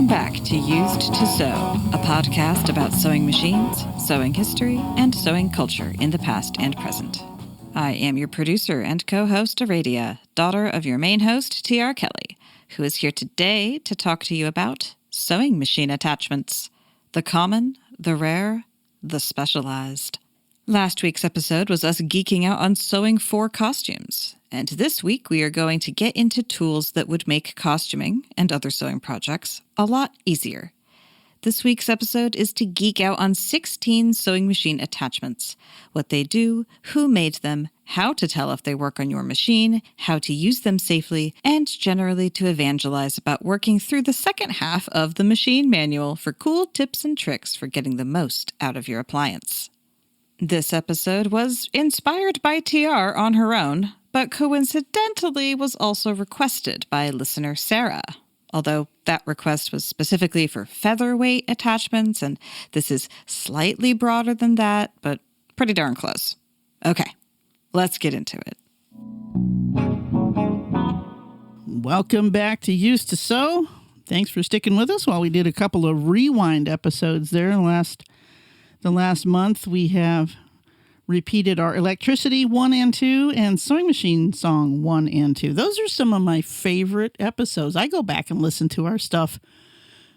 Welcome back to Used to Sew, a podcast about sewing machines, sewing history, and sewing culture in the past and present. I am your producer and co-host, Aradia, daughter of your main host, T.R. Kelly, who is here today to talk to you about sewing machine attachments. The common, the rare, the specialized. Last week's episode was us geeking out on sewing for costumes, and this week we are going to get into tools that would make costuming and other sewing projects a lot easier. This week's episode is to geek out on 16 sewing machine attachments, what they do, who made them, how to tell if they work on your machine, how to use them safely, and generally to evangelize about working through the second half of the machine manual for cool tips and tricks for getting the most out of your appliance. This episode was inspired by TR on her own, but coincidentally was also requested by listener Sarah. Although that request was specifically for featherweight attachments, and this is slightly broader than that, but pretty darn close. Okay, let's get into it. Welcome back to Used to Sew. Thanks for sticking with us while we did a couple of rewind episodes there. The last month we have repeated our Electricity 1 and 2 and Sewing Machine Song 1 and 2. Those are some of my favorite episodes. I go back and listen to our stuff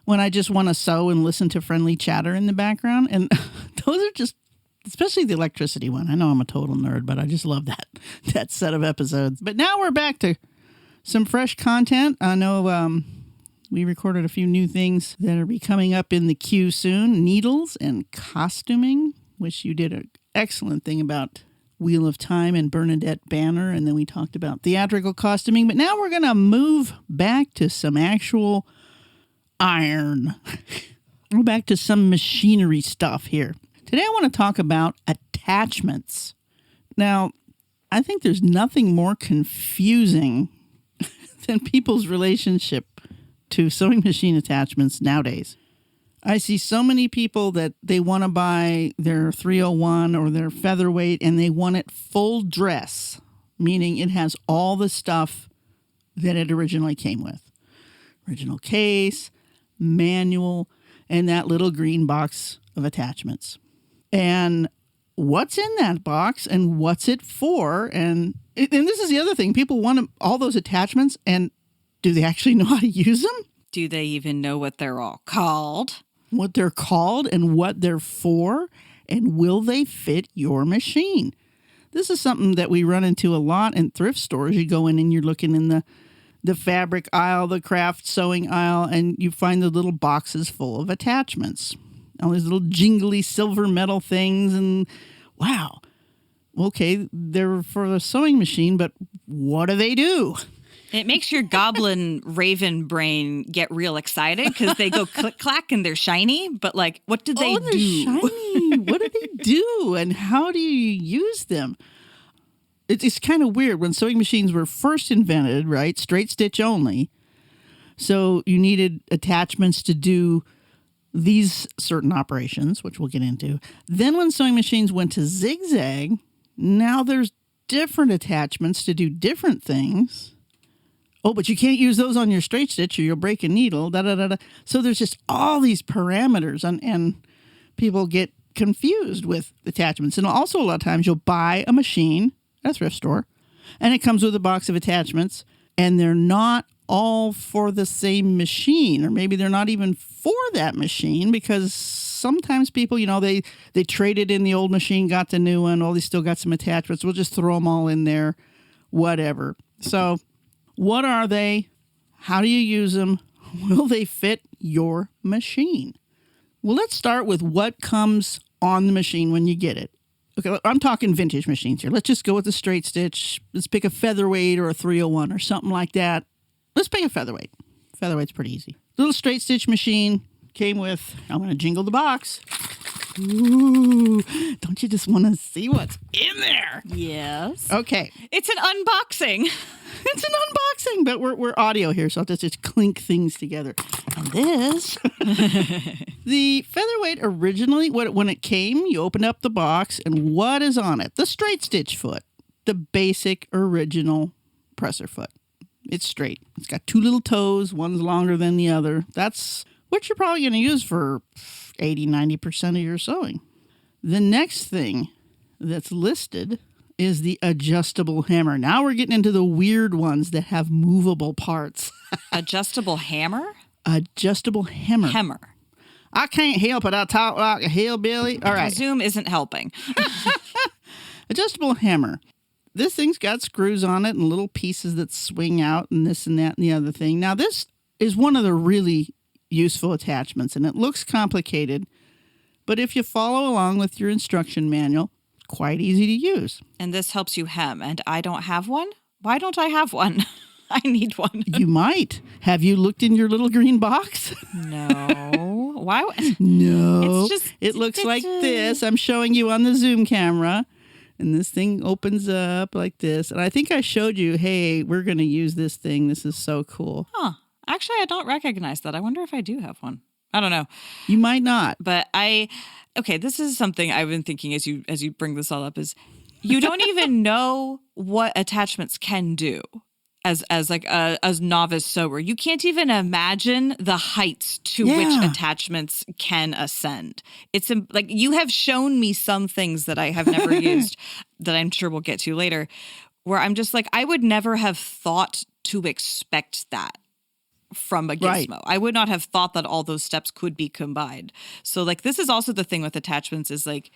when I just want to sew and listen to friendly chatter in the background. And those are just, especially the Electricity one. I know I'm a total nerd, but I just love that set of episodes. But now we're back to some fresh content. I know we recorded a few new things that are be coming up in the queue soon. Needles and costuming, which you did an excellent thing about Wheel of Time and Bernadette Banner. And then we talked about theatrical costuming. But now we're going to move back to some actual iron. We're back to some machinery stuff here. Today I want to talk about attachments. Now, I think there's nothing more confusing than people's relationship to sewing machine attachments nowadays. I see so many people that they want to buy their 301 or their featherweight and they want it full dress, meaning it has all the stuff that it originally came with. Original case, manual, and that little green box of attachments. And what's in that box and what's it for? And this is the other thing. People want all those attachments, and do they actually know how to use them? Do they even know what they're all called? What they're called and what they're for, and will they fit your machine? This is something that we run into a lot in thrift stores. You go in and you're looking in the fabric aisle, the craft sewing aisle, and you find the little boxes full of attachments. All these little jingly silver metal things, and wow. Okay, they're for a sewing machine, but what do they do? It makes your goblin raven brain get real excited because they go click clack and they're shiny. But like, what do they do? They're shiny. What do they do? And how do you use them? It's kind of weird. When sewing machines were first invented, right? Straight stitch only. So you needed attachments to do these certain operations, which we'll get into. Then when sewing machines went to zigzag, now there's different attachments to do different things. Oh, but you can't use those on your straight stitch or you'll break a needle, da-da-da-da. So there's just all these parameters, and people get confused with attachments. And also a lot of times you'll buy a machine at a thrift store, and it comes with a box of attachments, and they're not all for the same machine, or maybe they're not even for that machine, because sometimes people, they traded in the old machine, got the new one, they still got some attachments. We'll just throw them all in there, whatever. So what are they? How do you use them? Will they fit your machine? Well, let's start with what comes on the machine when you get it. Okay, I'm talking vintage machines here. Let's just go with the straight stitch. Let's pick a featherweight or a 301 or something like that. Let's pick a featherweight. Featherweight's pretty easy. Little straight stitch machine came with, I'm going to jingle the box. Ooh, don't you just want to see what's in there? Yes. Okay. It's an unboxing. It's an unboxing, but we're audio here, so I'll just clink things together. And this, the featherweight originally, when it came, you open up the box, and what is on it? The straight stitch foot, the basic original presser foot. It's straight. It's got two little toes. One's longer than the other. That's which you're probably going to use for 80-90% of your sewing. The next thing that's listed is the adjustable hammer. Now we're getting into the weird ones that have movable parts. Adjustable hammer? Adjustable hammer. Hammer. I can't help it. I talk like a hillbilly. All right. Zoom isn't helping. Adjustable hammer. This thing's got screws on it and little pieces that swing out and this and that and the other thing. Now, this is one of the really useful attachments, and it looks complicated, but if you follow along with your instruction manual, it's quite easy to use. And this helps you hem, and I don't have one? Why don't I have one? I need one. You might. Have you looked in your little green box? No. Why? No. It's just, it looks like this. I'm showing you on the Zoom camera. And this thing opens up like this. And I think I showed you, hey, we're going to use this thing. This is so cool. Huh. Actually, I don't recognize that. I wonder if I do have one. I don't know. You might not. But okay, this is something I've been thinking as you bring this all up is you don't even know what attachments can do. As like a novice sewer, you can't even imagine the heights to which attachments can ascend. It's like you have shown me some things that I have never used that I'm sure we'll get to later, where I'm just like, I would never have thought to expect that from a gizmo. Right. I would not have thought that all those steps could be combined. So like this is also the thing with attachments is like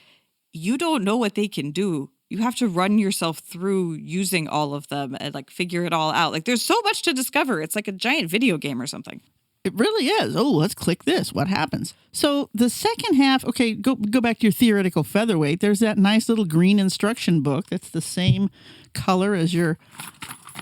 you don't know what they can do. You have to run yourself through using all of them and like figure it all out. Like there's so much to discover. It's like a giant video game or something. It really is. Oh, let's click this. What happens? So the second half, okay, go back to your theoretical featherweight. There's that nice little green instruction book that's the same color as your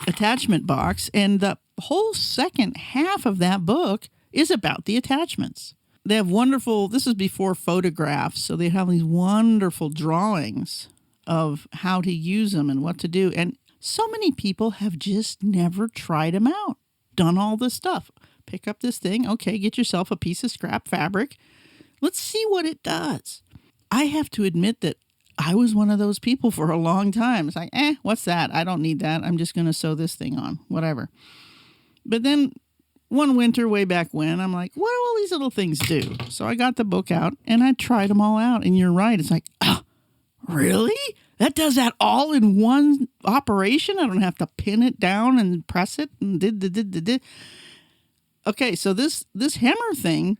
attachment box. And the whole second half of that book is about the attachments. They have wonderful, this is before photographs, so they have these wonderful drawings of how to use them and what to do. And so many people have just never tried them out, done all this stuff. Pick up this thing. Okay, get yourself a piece of scrap fabric. Let's see what it does. I have to admit that I was one of those people for a long time. It's like, what's that? I don't need that. I'm just going to sew this thing on, whatever. But then one winter way back when, I'm like, what do all these little things do? So I got the book out and I tried them all out. And you're right. It's like, really? That does that all in one operation? I don't have to pin it down and press it and did. Okay, so this hammer thing,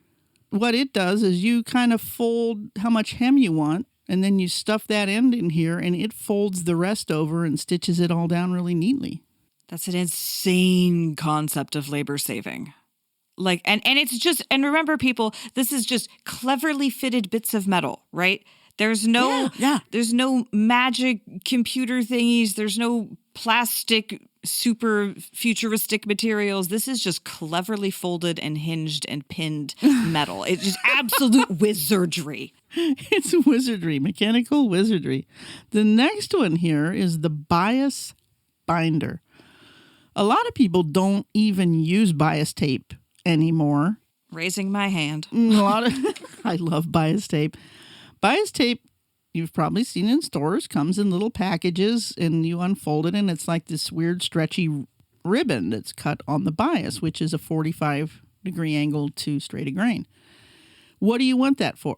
what it does is you kind of fold how much hem you want, and then you stuff that end in here, and it folds the rest over and stitches it all down really neatly. That's an insane concept of labor saving. Like, and it's just, and remember people, this is just cleverly fitted bits of metal, right? There's no, there's no magic computer thingies. There's no plastic, super futuristic materials. This is just cleverly folded and hinged and pinned metal. It's just absolute wizardry. It's wizardry, mechanical wizardry. The next one here is the bias binder. A lot of people don't even use bias tape anymore. Raising my hand. I love bias tape. Bias tape, you've probably seen in stores, comes in little packages and you unfold it and it's like this weird stretchy ribbon that's cut on the bias, which is a 45-degree angle to straight a grain. What do you want that for?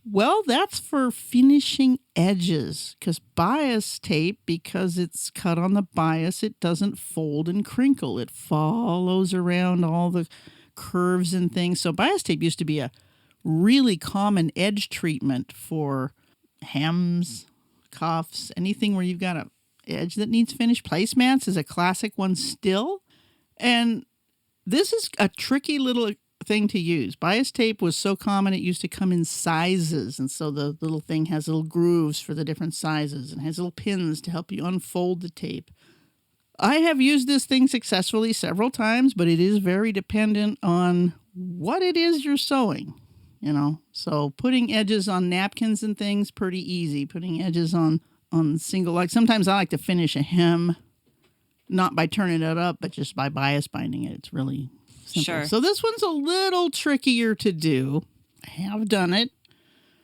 Well, that's for finishing edges because bias tape, because it's cut on the bias, it doesn't fold and crinkle. It follows around all the curves and things. So bias tape used to be a really common edge treatment for hems, cuffs, anything where you've got an edge that needs finished. Placemats is a classic one still. And this is a tricky little thing to use. Bias tape was so common it used to come in sizes. And so the little thing has little grooves for the different sizes and has little pins to help you unfold the tape. I have used this thing successfully several times, but it is very dependent on what it is you're sewing. So putting edges on napkins and things, pretty easy. Putting edges on single, like sometimes I like to finish a hem, not by turning it up, but just by bias binding it. It's really simple. Sure. So this one's a little trickier to do. I have done it.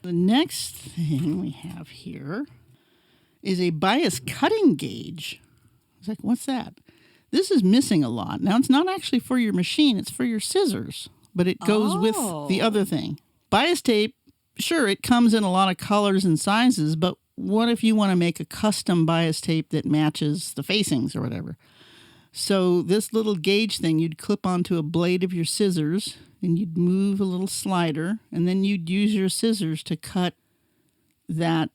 The next thing we have here is a bias cutting gauge. It's like, what's that? This is missing a lot. Now, it's not actually for your machine. It's for your scissors. but it goes with the other thing. Bias tape, sure, it comes in a lot of colors and sizes, but what if you want to make a custom bias tape that matches the facings or whatever? So this little gauge thing you'd clip onto a blade of your scissors, and you'd move a little slider, and then you'd use your scissors to cut that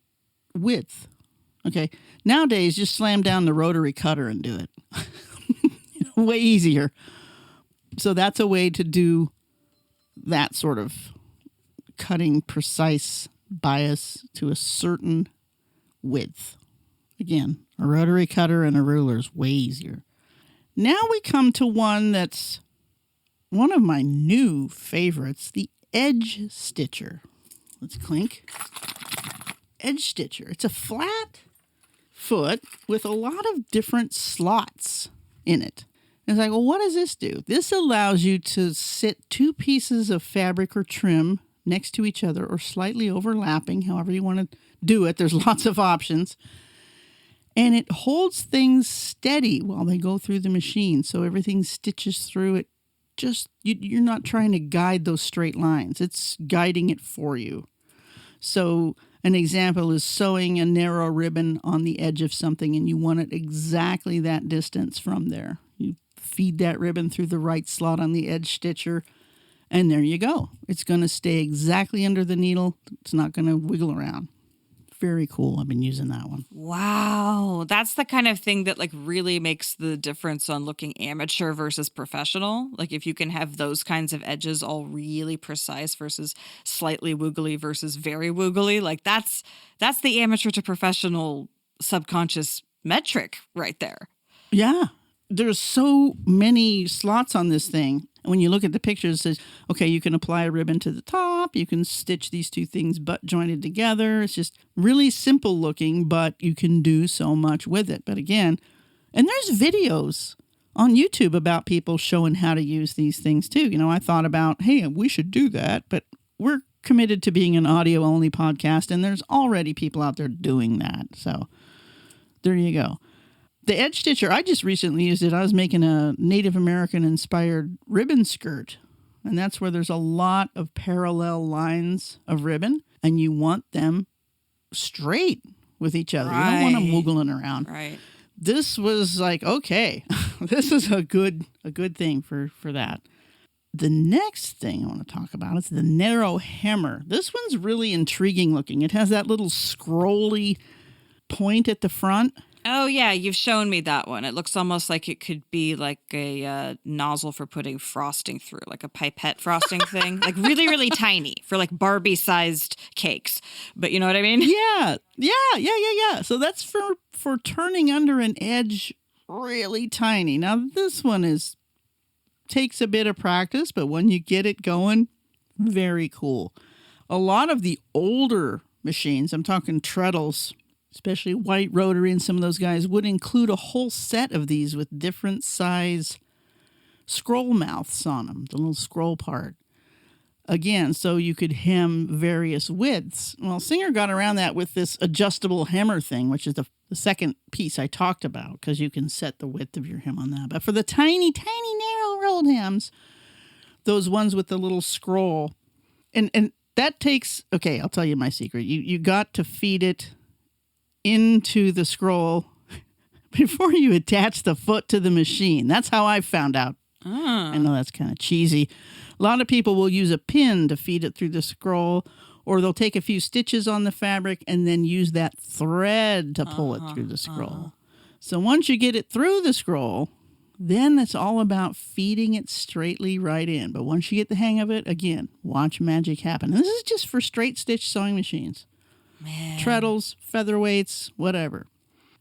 width. Okay, nowadays, just slam down the rotary cutter and do it. Way easier. So that's a way to do that sort of cutting precise bias to a certain width. Again, a rotary cutter and a ruler is way easier. Now we come to one that's one of my new favorites, the edge stitcher. Let's clink. Edge stitcher. It's a flat foot with a lot of different slots in it. And it's like, well, what does this do? This allows you to sit two pieces of fabric or trim next to each other or slightly overlapping, however you want to do it. There's lots of options. And it holds things steady while they go through the machine. So everything stitches through it. Just, you're not trying to guide those straight lines. It's guiding it for you. So an example is sewing a narrow ribbon on the edge of something, and you want it exactly that distance from there. You feed that ribbon through the right slot on the edge stitcher, and there you go. It's going to stay exactly under the needle. It's not going to wiggle around. Very cool. I've been using that one. Wow. That's the kind of thing that like really makes the difference on looking amateur versus professional. Like if you can have those kinds of edges all really precise versus slightly woogly versus very woogly, like that's the amateur to professional subconscious metric right there. Yeah. There's so many slots on this thing. When you look at the pictures, it says, okay, you can apply a ribbon to the top. You can stitch these two things butt jointed together. It's just really simple looking, but you can do so much with it. But again, and there's videos on YouTube about people showing how to use these things too. You know, I thought about, hey, we should do that, but we're committed to being an audio only podcast, and there's already people out there doing that. So there you go. The edge stitcher, I just recently used it. I was making a Native American inspired ribbon skirt. And that's where there's a lot of parallel lines of ribbon. And you want them straight with each other. Right. You don't want them wiggling around. Right. This was like, okay, this is a good thing for that. The next thing I want to talk about is the narrow hammer. This one's really intriguing looking. It has that little scrolly point at the front. Oh, yeah. You've shown me that one. It looks almost like it could be like a nozzle for putting frosting through, like a pipette frosting thing. Like really, really tiny for like Barbie-sized cakes. But you know what I mean? Yeah. So that's for turning under an edge really tiny. Now, this one takes a bit of practice, but when you get it going, very cool. A lot of the older machines, I'm talking treadles, especially white rotary and some of those guys, would include a whole set of these with different size scroll mouths on them, the little scroll part. Again, so you could hem various widths. Well, Singer got around that with this adjustable hammer thing, which is the second piece I talked about, because you can set the width of your hem on that. But for the tiny, tiny, narrow rolled hems, those ones with the little scroll, and that takes, okay, I'll tell you my secret. You got to feed it into the scroll before you attach the foot to the machine. That's how I found out. I know that's kind of cheesy. A lot of people will use a pin to feed it through the scroll, or they'll take a few stitches on the fabric and then use that thread to pull it through the scroll. So once you get it through the scroll, then it's all about feeding it straightly right in. But once you get the hang of it, again, watch magic happen. And this is just for straight stitch sewing machines. Man. Treadles, featherweights, whatever.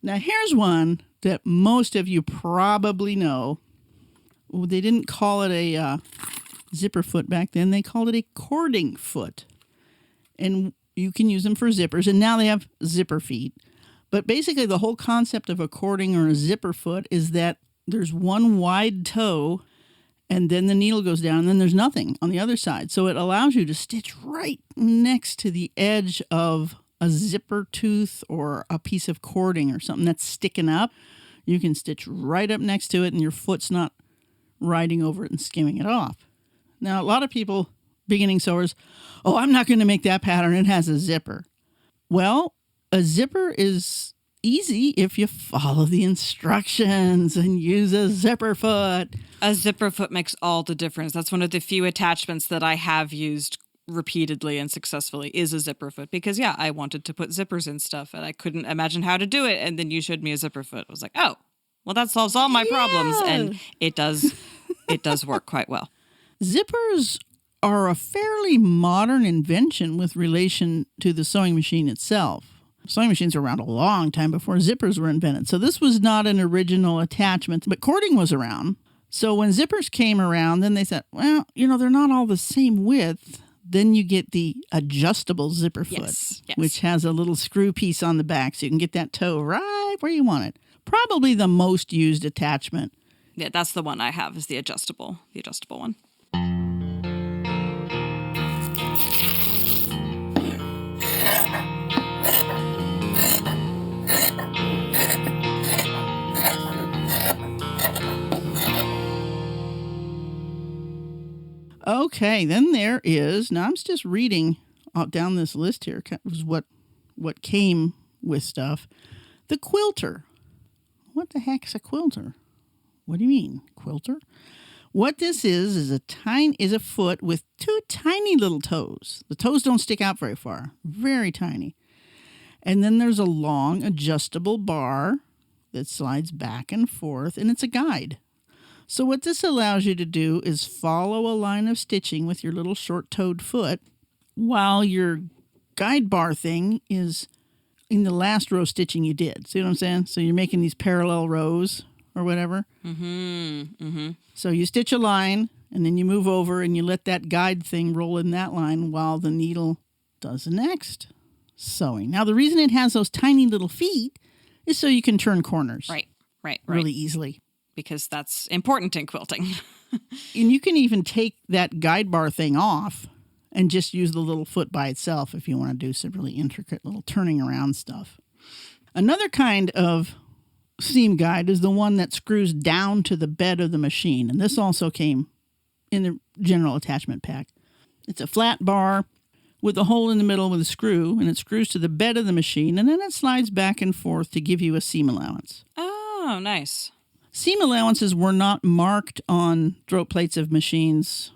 Now, here's one that most of you probably know. Well, they didn't call it a zipper foot back then. They called it a cording foot. And you can use them for zippers. And now they have zipper feet. But basically, the whole concept of a cording or a zipper foot is that there's one wide toe, and then the needle goes down, and then there's nothing on the other side. So it allows you to stitch right next to the edge of a zipper tooth or a piece of cording or something that's sticking up. You can stitch right up next to it, and your foot's not riding over it and skimming it off. Now, a lot of people, beginning sewers, oh, I'm not going to make that pattern. It has a zipper. Well, a zipper is easy if you follow the instructions and use a zipper foot. A zipper foot makes all the difference. That's one of the few attachments that I have used repeatedly and successfully is a zipper foot because, yeah, I wanted to put zippers in stuff and I couldn't imagine how to do it. And then you showed me a zipper foot. I was like, oh, well, that solves all my problems. And it does work quite well. Zippers are a fairly modern invention with relation to the sewing machine itself. Sewing machines were around a long time before zippers were invented. So this was not an original attachment, but cording was around. So when zippers came around, then they said, well, they're not all the same width. Then you get the adjustable zipper foot, yes. which has a little screw piece on the back so you can get that toe right where you want it. Probably the most used attachment. Yeah, that's the one I have is the adjustable one. Okay, then there is, now I'm just reading down this list here, was what came with stuff. The quilter. What the heck is a quilter? What do you mean, quilter? What this is a foot with two tiny little toes. The toes don't stick out very far, very tiny. And then there's a long adjustable bar that slides back and forth, and it's a guide. So what this allows you to do is follow a line of stitching with your little short-toed foot while your guide bar thing is in the last row stitching you did. See what I'm saying? So you're making these parallel rows or whatever. Mm-hmm. Mm-hmm. So you stitch a line, and then you move over, and you let that guide thing roll in that line while the needle does the next sewing. Now, the reason it has those tiny little feet is so you can turn corners. Right. Really easily. Because that's important in quilting. And you can even take that guide bar thing off and just use the little foot by itself if you want to do some really intricate little turning around stuff. Another kind of seam guide is the one that screws down to the bed of the machine. And this also came in the general attachment pack. It's a flat bar with a hole in the middle with a screw, and it screws to the bed of the machine, and then it slides back and forth to give you a seam allowance. Oh, nice. Seam allowances were not marked on throat plates of machines,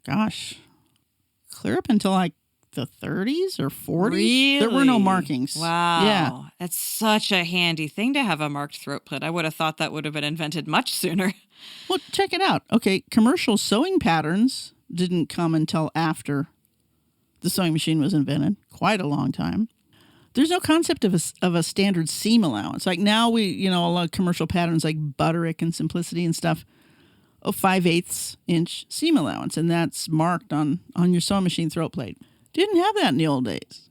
clear up until like the 30s or 40s. Really? There were no markings. Wow. Yeah. That's such a handy thing to have a marked throat plate. I would have thought that would have been invented much sooner. Well, check it out. Okay, commercial sewing patterns didn't come until after the sewing machine was invented. Quite a long time. There's no concept of a standard seam allowance. Like now a lot of commercial patterns like Butterick and Simplicity and stuff, 5/8 inch seam allowance. And that's marked on your sewing machine throat plate. Didn't have that in the old days.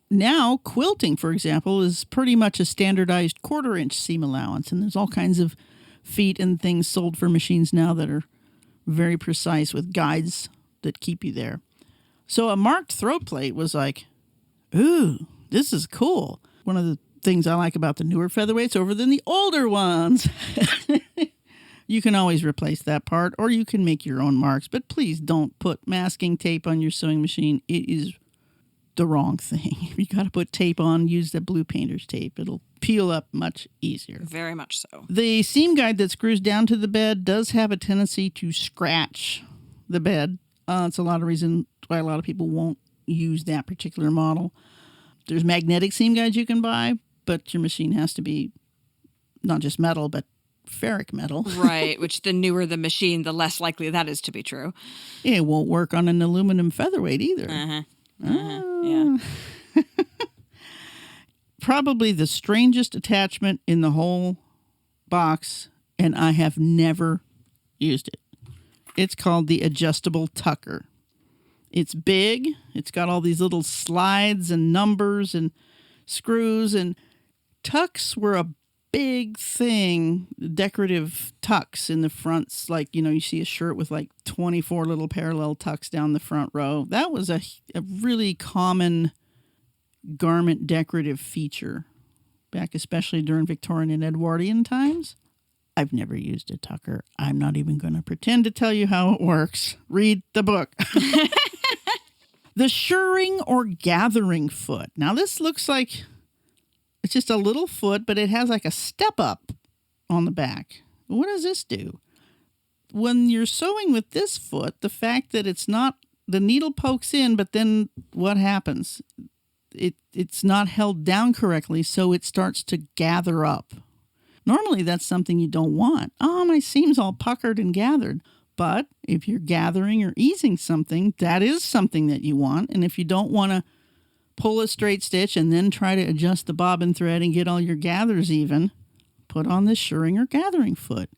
Now, quilting, for example, is pretty much a standardized 1/4 inch seam allowance. And there's all kinds of feet and things sold for machines now that are very precise with guides that keep you there. So a marked throat plate was like, ooh, this is cool. One of the things I like about the newer featherweights over than the older ones. You can always replace that part, or you can make your own marks, but please don't put masking tape on your sewing machine. It is the wrong thing. If you got to put tape on, use the blue painter's tape. It'll peel up much easier. Very much so. The seam guide that screws down to the bed does have a tendency to scratch the bed. It's a lot of reason why a lot of people won't use that particular model. There's magnetic seam guides you can buy, but your machine has to be not just metal, but ferric metal. Right, which the newer the machine, the less likely that is to be true. It won't work on an aluminum featherweight either. Yeah. Probably the strangest attachment in the whole box, and I have never used it. It's called the adjustable tucker. It's big. It's got all these little slides and numbers and screws, and tucks were a big thing. Decorative tucks in the fronts, like, you see a shirt with like 24 little parallel tucks down the front row. That was a really common garment decorative feature back especially during Victorian and Edwardian times. I've never used a tucker. I'm not even going to pretend to tell you how it works. Read the book. The shirring or gathering foot. Now this looks like it's just a little foot, but it has like a step up on the back. What does this do? When you're sewing with this foot, the fact that it's not, the needle pokes in, but then what happens? It's not held down correctly, so it starts to gather up. Normally, that's something you don't want. Oh, my seam's all puckered and gathered. But if you're gathering or easing something, that is something that you want. And if you don't want to pull a straight stitch and then try to adjust the bobbin thread and get all your gathers even, put on this shirring or gathering foot.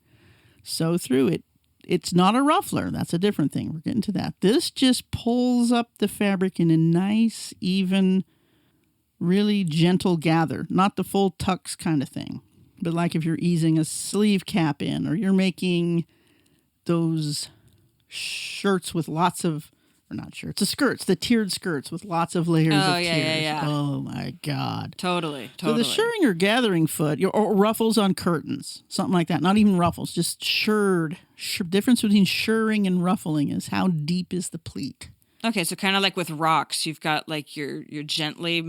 Sew through it. It's not a ruffler. That's a different thing. We're getting to that. This just pulls up the fabric in a nice, even, really gentle gather. Not the full tucks kind of thing. But like if you're easing a sleeve cap in, or you're making those shirts with lots of, or not shirts, the skirts, the tiered skirts with lots of layers of tiers. Yeah. Oh my God. Totally. So the shirring or gathering foot, or ruffles on curtains, something like that. Not even ruffles, just shirred. Difference between shirring and ruffling is how deep is the pleat. Okay, so kind of like with rocks, you've got like your gently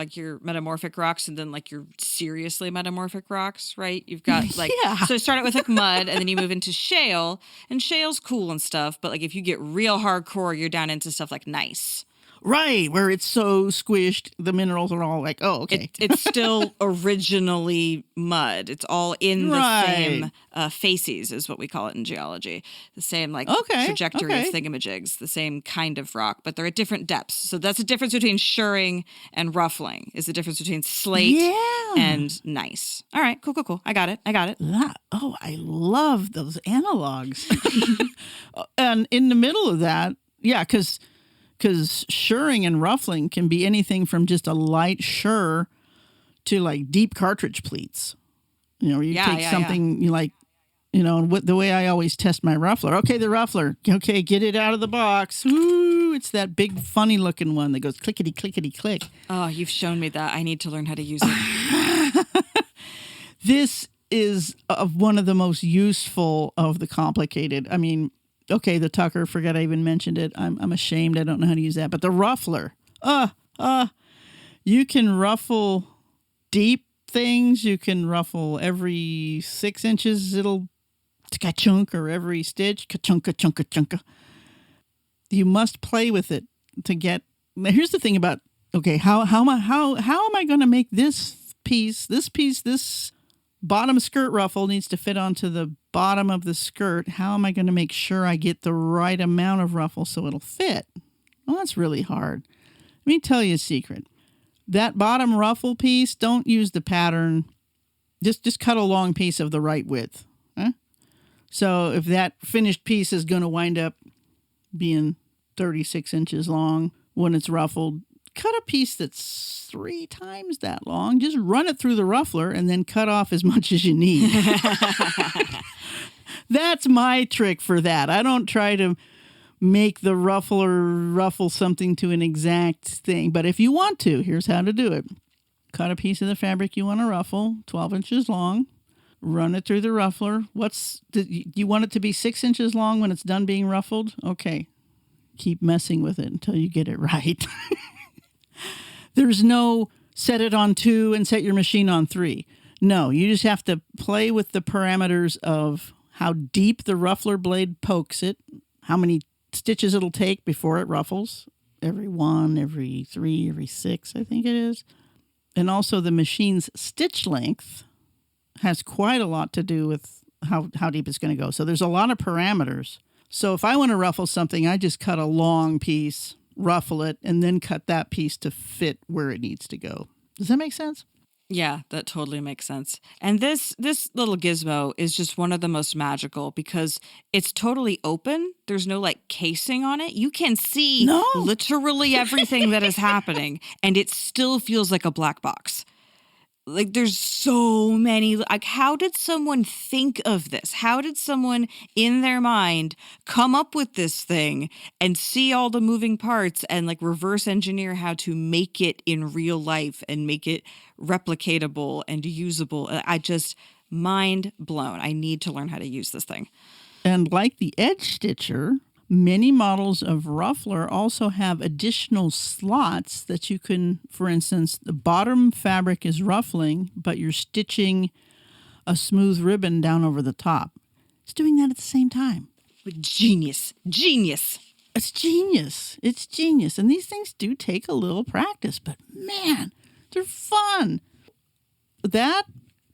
your metamorphic rocks, and then like your seriously metamorphic rocks, right? You've got like So you start out with like mud, and then you move into shale, and shale's cool and stuff. But like if you get real hardcore, you're down into stuff like gneiss. Right, where it's so squished, the minerals are all like, oh, okay. It's still originally mud. It's all in the same facies, is what we call it in geology. The same trajectory of thingamajigs, the same kind of rock, but they're at different depths. So that's the difference between shirring and ruffling, is the difference between slate and gneiss. All right, cool. I got it. Oh, I love those analogs. And in the middle of that, because shirring and ruffling can be anything from just a light shirr to like deep cartridge pleats. You take something you like, the way I always test my ruffler. Okay, the ruffler. Okay, get it out of the box. Ooh, it's that big funny looking one that goes clickety, clickety, click. Oh, you've shown me that. I need to learn how to use it. This is one of the most useful of the complicated. I mean, okay, the tucker, forget I even mentioned it. I'm ashamed I don't know how to use that. But the ruffler, you can ruffle deep things. You can ruffle every 6 inches. It'll ka-chunk, or every stitch, ka-chunka, chunka, chunka. You must play with it to get. Now, here's the thing about, okay, how am I going to make this bottom skirt ruffle needs to fit onto the bottom of the skirt. How am I going to make sure I get the right amount of ruffle so it'll fit? Well, that's really hard. Let me tell you a secret. That bottom ruffle piece, don't use the pattern. Just cut a long piece of the right width. So if that finished piece is going to wind up being 36 inches long when it's ruffled, cut a piece that's 3 times that long. Just run it through the ruffler and then cut off as much as you need. That's my trick for that. I don't try to make the ruffler ruffle something to an exact thing. But if you want to, here's how to do it. Cut a piece of the fabric you want to ruffle, 12 inches long. Run it through the ruffler. You want it to be 6 inches long when it's done being ruffled? Okay. Keep messing with it until you get it right. There's no set it on 2 and set your machine on 3. No, you just have to play with the parameters of how deep the ruffler blade pokes it, how many stitches it'll take before it ruffles. Every 1, every 3, every 6, I think it is. And also the machine's stitch length has quite a lot to do with how deep it's going to go. So there's a lot of parameters. So if I want to ruffle something, I just cut a long piece, ruffle it, and then cut that piece to fit where it needs to go. Does that make sense? Yeah, that totally makes sense. And this little gizmo is just one of the most magical because it's totally open. There's no like casing on it. You can see literally everything that is happening, and it still feels like a black box. Like there's so many, like how did someone think of this? How did someone in their mind come up with this thing and see all the moving parts and like reverse engineer how to make it in real life and make it replicatable and usable? Mind blown. I need to learn how to use this thing. And like the edge stitcher, many models of ruffler also have additional slots that you can, for instance, the bottom fabric is ruffling, but you're stitching a smooth ribbon down over the top. It's doing that at the same time. Genius. Genius. It's genius. It's genius. And these things do take a little practice, but man, they're fun. That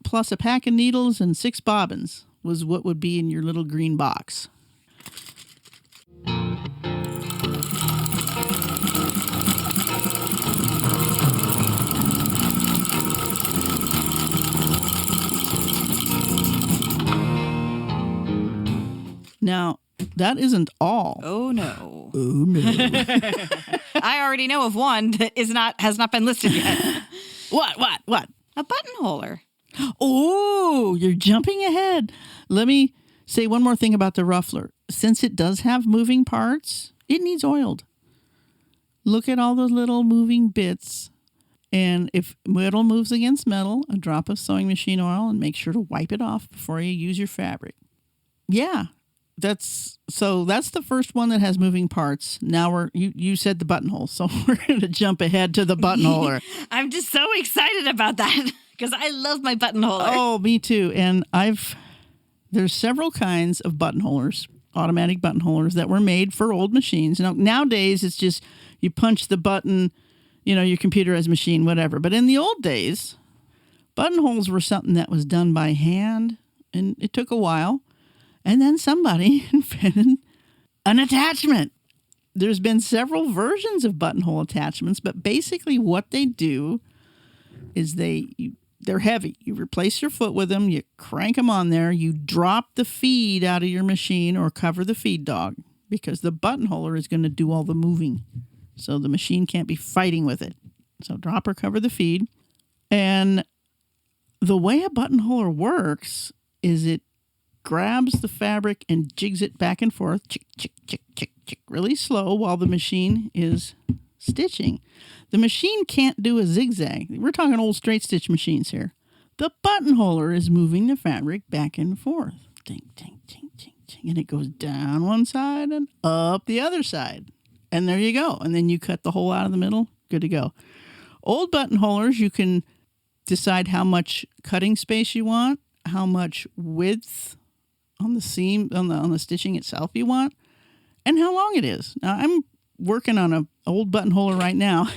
plus a pack of needles and 6 bobbins was what would be in your little green box. Now, that isn't all. Oh no. Oh no. I already know of one that has not been listed yet. What? A buttonholer. Oh, you're jumping ahead. Let me say one more thing about the ruffler. Since it does have moving parts, it needs oiled. Look at all those little moving bits. And if metal moves against metal, a drop of sewing machine oil, and make sure to wipe it off before you use your fabric. Yeah, that's the first one that has moving parts. Now you said the buttonhole, so we're going to jump ahead to the buttonholer. I'm just so excited about that because I love my buttonholer. Oh, me too. And there's several kinds of buttonholers, automatic buttonholers that were made for old machines. Nowadays it's just you punch the button, your computerized machine, whatever. But in the old days, buttonholes were something that was done by hand, and it took a while. And then somebody invented an attachment. There's been several versions of buttonhole attachments, but basically what they do is they're heavy. You replace your foot with them, you crank them on there, you drop the feed out of your machine or cover the feed dog because the buttonholer is going to do all the moving. So the machine can't be fighting with it. So drop or cover the feed. And the way a buttonholer works is it grabs the fabric and jigs it back and forth, chick, chick, chick, chick, chick, really slow while the machine is stitching. The machine can't do a zigzag. We're talking old straight stitch machines here. The buttonholer is moving the fabric back and forth. Ting, ting, ting, ting, ting. And it goes down one side and up the other side. And there you go. And then you cut the hole out of the middle. Good to go. Old buttonholers, you can decide how much cutting space you want, how much width on the seam, on the stitching itself you want, and how long it is. Now, I'm working on an old buttonholer right now.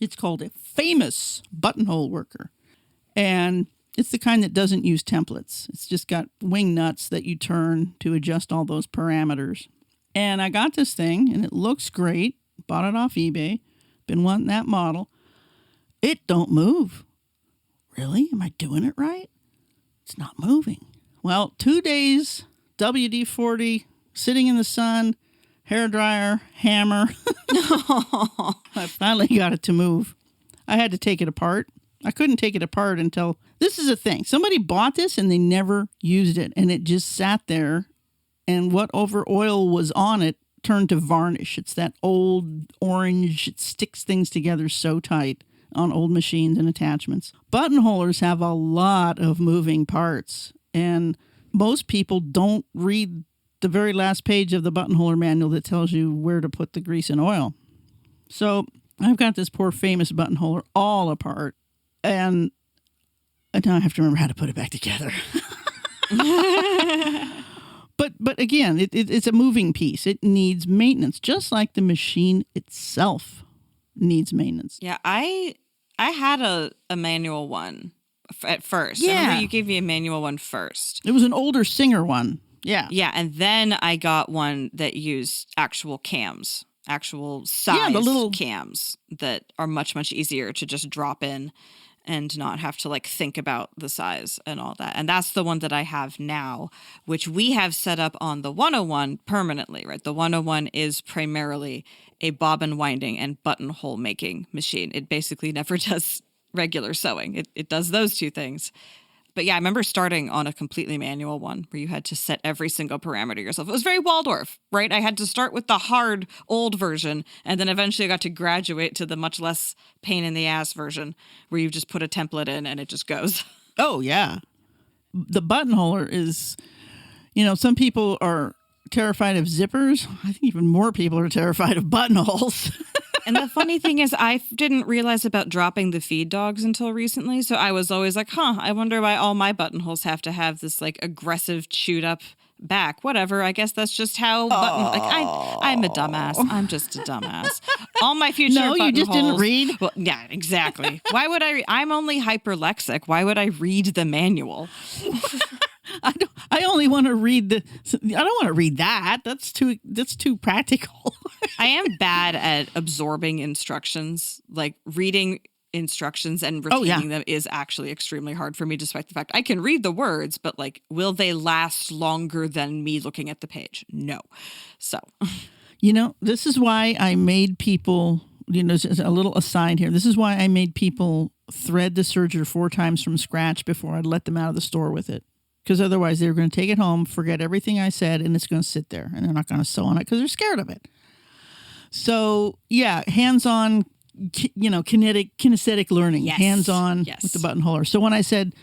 It's called a famous buttonhole worker. And it's the kind that doesn't use templates. It's just got wing nuts that you turn to adjust all those parameters. And I got this thing, and it looks great. Bought it off eBay. Been wanting that model. It don't move. Really? Am I doing it right? It's not moving. Well, 2 days, WD-40, sitting in the sun, hairdryer, hammer. I finally got it to move. I had to take it apart. I couldn't take it apart until... This is a thing. Somebody bought this and they never used it. And it just sat there. And what over oil was on it turned to varnish. It's that old orange. It sticks things together so tight on old machines and attachments. Buttonholers have a lot of moving parts. And most people don't read the very last page of the buttonholer manual that tells you where to put the grease and oil. So I've got this poor famous buttonholer all apart, and now I have to remember how to put it back together. But again, it's a moving piece. It needs maintenance, just like the machine itself needs maintenance. Yeah, I had a manual one at first. Yeah. I remember you gave me a manual one first. It was an older Singer one. Yeah. Yeah, and then I got one that used actual cams, actual size the little cams that are much, much easier to just drop in and not have to think about the size and all that. And that's the one that I have now, which we have set up on the 101 permanently, right? The 101 is primarily a bobbin winding and buttonhole making machine. It basically never does regular sewing. It does those two things. But yeah, I remember starting on a completely manual one where you had to set every single parameter yourself. It was very Waldorf, right? I had to start with the hard old version, and then eventually I got to graduate to the much less pain in the ass version where you just put a template in and it just goes. Oh, yeah. The buttonholer is, some people are terrified of zippers. I think even more people are terrified of buttonholes. And the funny thing is, I didn't realize about dropping the feed dogs until recently. So I was always like, I wonder why all my buttonholes have to have this like aggressive chewed up back. Whatever. I guess that's just how I'm a dumbass. I'm just a dumbass. All my future buttonholes. No, you just didn't read. Well, yeah, exactly. Why would I? I'm only hyperlexic. Why would I read the manual? I only want to read I don't want to read that. That's too practical. I am bad at absorbing instructions. Like reading instructions and retaining them is actually extremely hard for me, despite the fact I can read the words, but like, will they last longer than me looking at the page? No. So, this is why I made people, just a little aside here. This is why I made people thread the serger 4 times from scratch before I'd let them out of the store with it. Because otherwise they were going to take it home, forget everything I said, and it's going to sit there. And they're not going to sew on it because they're scared of it. So, yeah, hands-on, kinesthetic learning. Yes. Hands-on with the buttonholer. So when I said,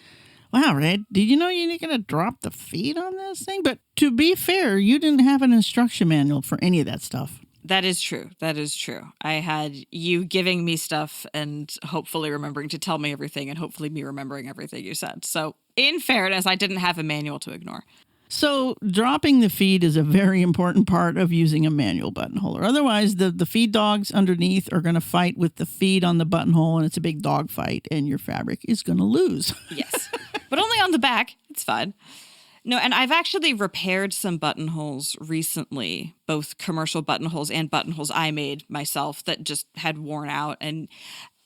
wow, Red, did you know you're going to drop the feed on this thing? But to be fair, you didn't have an instruction manual for any of that stuff. That is true. That is true. I had you giving me stuff and hopefully remembering to tell me everything and hopefully me remembering everything you said. So in fairness, I didn't have a manual to ignore. So dropping the feed is a very important part of using a manual buttonholer. Otherwise, the feed dogs underneath are going to fight with the feed on the buttonhole, and it's a big dog fight, and your fabric is going to lose. Yes, but only on the back. It's fine. No, and I've actually repaired some buttonholes recently, both commercial buttonholes and buttonholes I made myself that just had worn out. And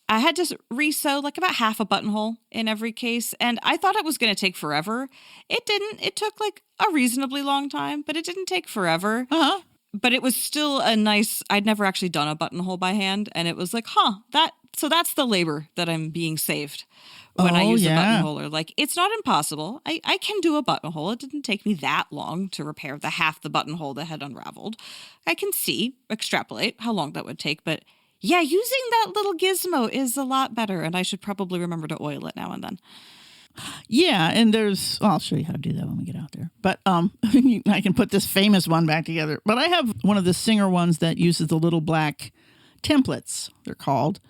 I had to re-sew like about half a buttonhole in every case. And I thought it was going to take forever. It didn't. It took like a reasonably long time, but it didn't take forever. Uh-huh. But it was still a nice, I'd never actually done a buttonhole by hand. And it was like, so that's the labor that I'm being saved when I use a buttonholer. Like, it's not impossible. I can do a buttonhole. It didn't take me that long to repair the half the buttonhole that had unraveled. I can extrapolate how long that would take. But yeah, using that little gizmo is a lot better. And I should probably remember to oil it now and then. Yeah, and I'll show you how to do that when we get out there. But I can put this famous one back together. But I have one of the Singer ones that uses the little black templates, they're called.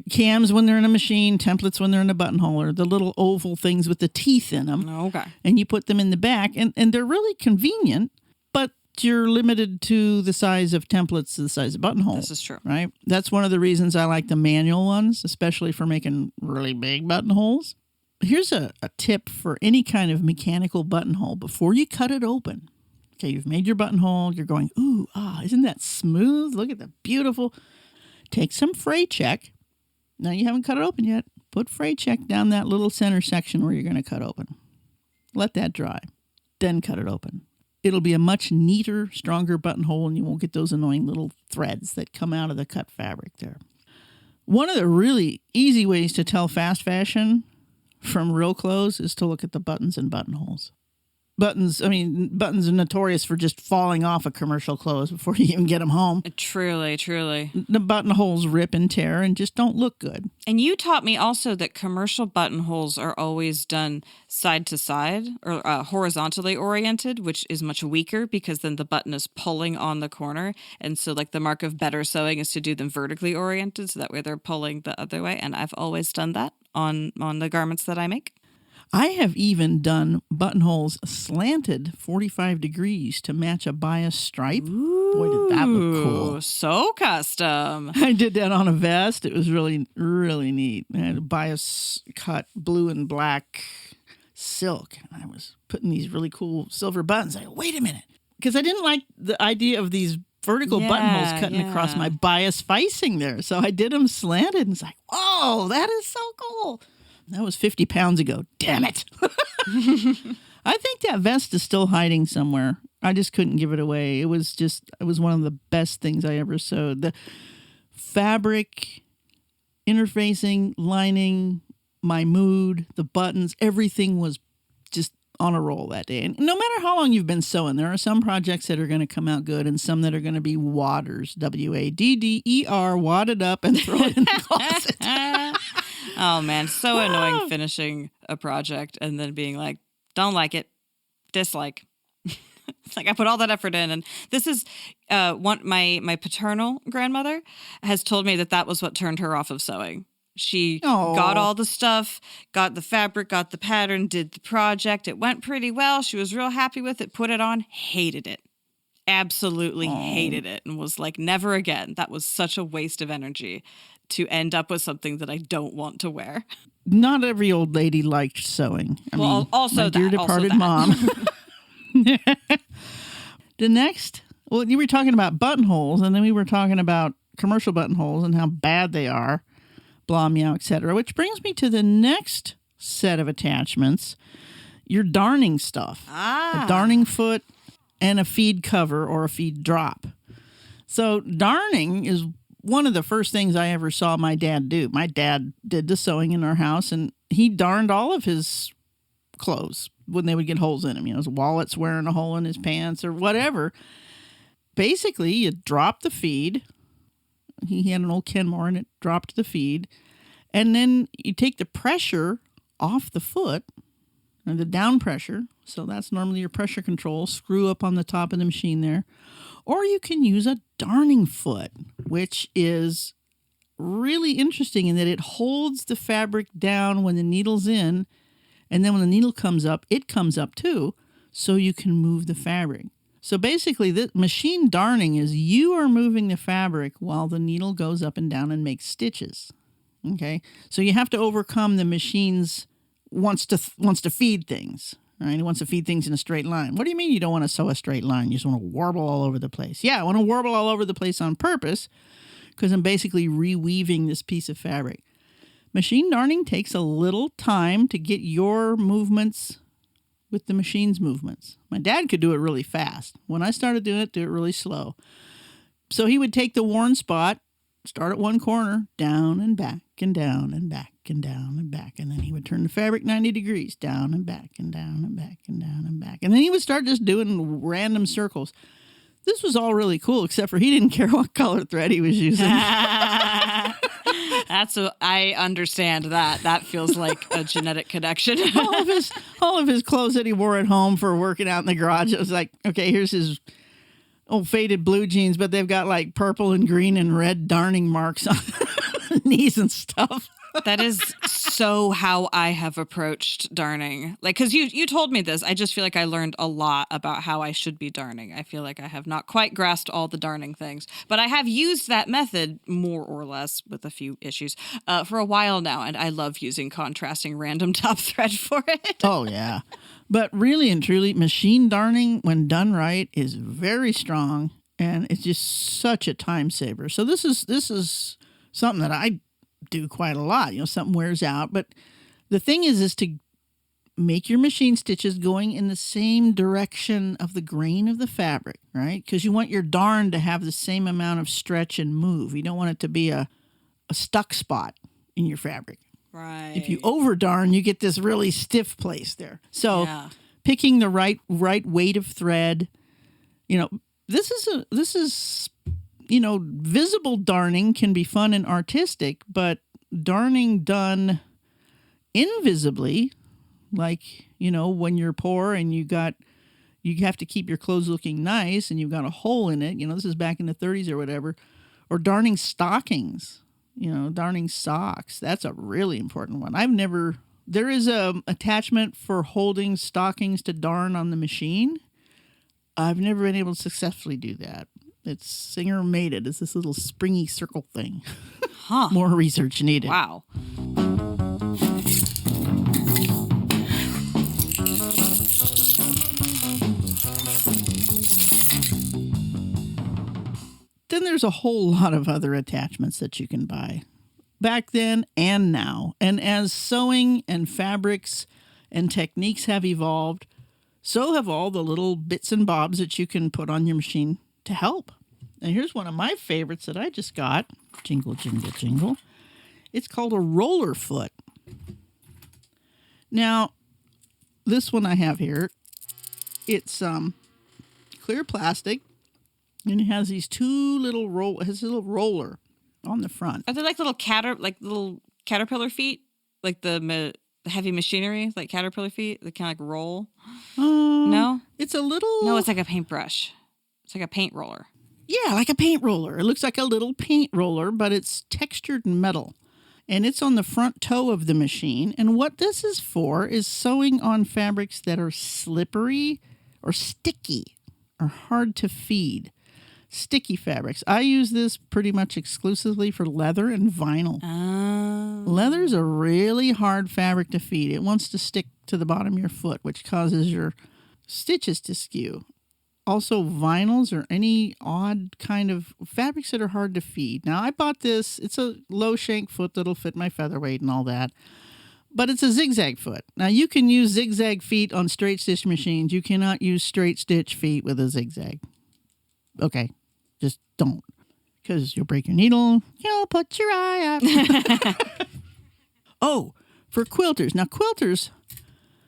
Cams when they're in a machine, templates when they're in a buttonholer, the little oval things with the teeth in them. Okay. And you put them in the back, and they're really convenient, but you're limited to the size of templates to the size of buttonholes. This is true. Right? That's one of the reasons I like the manual ones, especially for making really big buttonholes. Here's a tip for any kind of mechanical buttonhole. Before you cut it open, okay, you've made your buttonhole, you're going, isn't that smooth? Look at the beautiful. Take some fray check. Now you haven't cut it open yet. Put fray check down that little center section where you're going to cut open. Let that dry. Then cut it open. It'll be a much neater, stronger buttonhole, and you won't get those annoying little threads that come out of the cut fabric there. One of the really easy ways to tell fast fashion from real clothes is to look at the buttons and buttonholes. Buttons are notorious for just falling off of commercial clothes before you even get them home. Truly, truly. The buttonholes rip and tear and just don't look good. And you taught me also that commercial buttonholes are always done side to side or horizontally oriented, which is much weaker because then the button is pulling on the corner. And so like the mark of better sewing is to do them vertically oriented. So that way they're pulling the other way. And I've always done that on the garments that I make. I have even done buttonholes slanted 45 degrees to match a bias stripe. Ooh, boy, did that look cool. So custom. I did that on a vest. It was really, really neat. I had a bias cut blue and black silk. And I was putting these really cool silver buttons. I go, wait a minute. Because I didn't like the idea of these vertical buttonholes cutting across my bias facing there. So I did them slanted and it's like, whoa, that is so cool. That was 50 pounds ago. Damn it. I think that vest is still hiding somewhere. I just couldn't give it away. It was one of the best things I ever sewed. The fabric, interfacing, lining, my mood, the buttons, everything was just on a roll that day. And no matter how long you've been sewing, there are some projects that are going to come out good and some that are going to be wadders, W-A-D-D-E-R, wadded up and throw it in the closet. Oh, man. So annoying finishing a project and then being like, Don't like it. Dislike. It's like I put all that effort in, and this is my paternal grandmother has told me that was what turned her off of sewing. She got all the stuff, got the fabric, got the pattern, did the project. It went pretty well. She was real happy with it, put it on, hated it. Absolutely hated it, and was like, never again. That was such a waste of energy to end up with something that I don't want to wear. Not every old lady liked sewing. I mean, also my dear departed mom. The next, well, you were talking about buttonholes, and then we were talking about commercial buttonholes and how bad they are, blah, meow, etc. Which brings me to the next set of attachments, your darning stuff. A darning foot and a feed cover or a feed drop. So darning is one of the first things I ever saw my dad do. My dad did the sewing in our house, and he darned all of his clothes when they would get holes in them. You know, his wallet's wearing a hole in his pants or whatever. Basically, you drop the feed. He had an old Kenmore, and it dropped the feed. And then you take the pressure off the foot, or the down pressure. So that's normally your pressure control. Screw up on the top of the machine there. Or you can use a darning foot, which is really interesting in that it holds the fabric down when the needle's in. And then when the needle comes up, it comes up too, so you can move the fabric. So basically, the machine darning is you are moving the fabric while the needle goes up and down and makes stitches. Okay? So you have to overcome the machine's wants to feed things. Right? It wants to feed things in a straight line. What do you mean you don't want to sew a straight line? You just want to warble all over the place. Yeah, I want to warble all over the place on purpose because I'm basically reweaving this piece of fabric. Machine darning takes a little time to get your movements with the machine's movements. My dad could do it really fast. When I started doing it, do it really slow. So he would take the worn spot, start at one corner, down and back and down and back and down and back. And then he would turn the fabric 90 degrees, down and back and down and back and down and back. And then he would start just doing random circles. This was all really cool, except for he didn't care what color thread he was using. I understand that. That feels like a genetic connection. all of his clothes that he wore at home for working out in the garage. It was like, okay, here's his old faded blue jeans, but they've got like purple and green and red darning marks on the knees and stuff. That is so how I have approached darning. Like, because you told me this, I just feel like I learned a lot about how I should be darning. I feel like I have not quite grasped all the darning things, but I have used that method more or less with a few issues for a while now, and I love using contrasting random top thread for it. Oh, yeah. But really and truly, machine darning, when done right, is very strong, and it's just such a time saver. So this is something that I do quite a lot. You know, something wears out. But the thing is to make your machine stitches going in the same direction of the grain of the fabric, right? Because you want your darn to have the same amount of stretch and move. You don't want it to be a stuck spot in your fabric. Right. If you over darn, you get this really stiff place there. So picking the right weight of thread, you know, this is you know, visible darning can be fun and artistic, but darning done invisibly, like, you know, when you're poor and you have to keep your clothes looking nice and you've got a hole in it, you know, this is back in the 30s or whatever, or darning stockings, you know, darning socks. That's a really important one. There is a attachment for holding stockings to darn on the machine. I've never been able to successfully do that. It's Singer made it. It's this little springy circle thing. Huh. More research needed. Wow. Then there's a whole lot of other attachments that you can buy. Back then and now. And as sewing and fabrics and techniques have evolved, so have all the little bits and bobs that you can put on your machine to help. And here's one of my favorites that I just got. Jingle, jingle, jingle. It's called a roller foot. Now, this one I have here, it's clear plastic, and it has these two little it has a little roller on the front. Are they like little caterpillar feet? Like the the heavy machinery, like caterpillar feet, that kind of like roll? Um, No? It's a little... No, it's like a paintbrush. It's like a paint roller. Yeah, like a paint roller. It looks like a little paint roller, but it's textured metal. And it's on the front toe of the machine. And what this is for is sewing on fabrics that are slippery or sticky or hard to feed. Sticky fabrics. I use this pretty much exclusively for leather and vinyl. Oh. Leather's a really hard fabric to feed. It wants to stick to the bottom of your foot, which causes your stitches to skew. Also, vinyls or any odd kind of fabrics that are hard to feed. Now, I bought this. It's a low shank foot that'll fit my featherweight and all that. But it's a zigzag foot. Now, you can use zigzag feet on straight stitch machines. You cannot use straight stitch feet with a zigzag. Okay, just don't. Because you'll break your needle. You'll put your eye out. Oh, for quilters. Now, quilters...